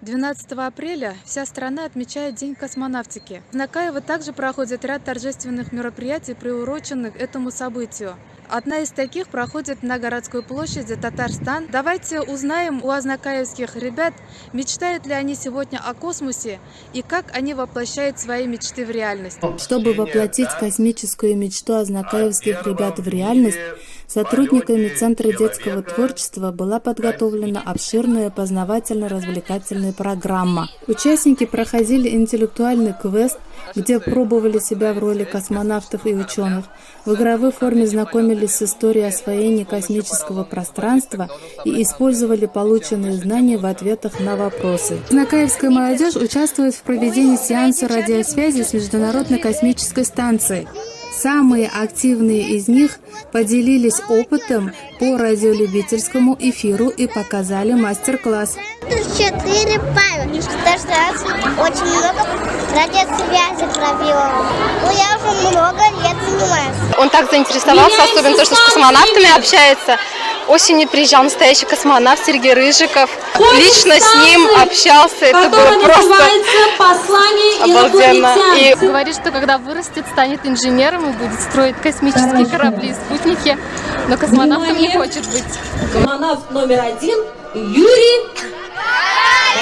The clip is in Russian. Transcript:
12 апреля вся страна отмечает День космонавтики. В Накаево также проходит ряд торжественных мероприятий, приуроченных этому событию. Одна из таких проходит на городской площади Татарстан. Давайте узнаем у азнакаевских ребят, мечтают ли они сегодня о космосе и как они воплощают свои мечты в реальность. Чтобы воплотить космическую мечту азнакаевских ребят в реальность, сотрудниками Центра детского творчества была подготовлена обширная познавательно-развлекательная программа. Участники проходили интеллектуальный квест, где пробовали себя в роли космонавтов и ученых. В игровой форме знакомились с историей освоения космического пространства и использовали полученные знания в ответах на вопросы. Азнакаевская молодежь участвует в проведении сеанса радиосвязи с Международной космической станцией. Самые активные из них поделились опытом по радиолюбительскому эфиру и показали мастер-класс. 4 Павел, очень много радиосвязи провел. Я уже много лет занимаюсь. Он так заинтересовался, особенно то, что с космонавтами общается. Осенью приезжал настоящий космонавт Сергей Рыжиков. Лично с ним общался. Это было просто обалденно. И говорит, что когда вырастет, станет инженером и будет строить космические корабли и спутники. Но космонавтом не хочет быть. Космонавт номер 1 Юрий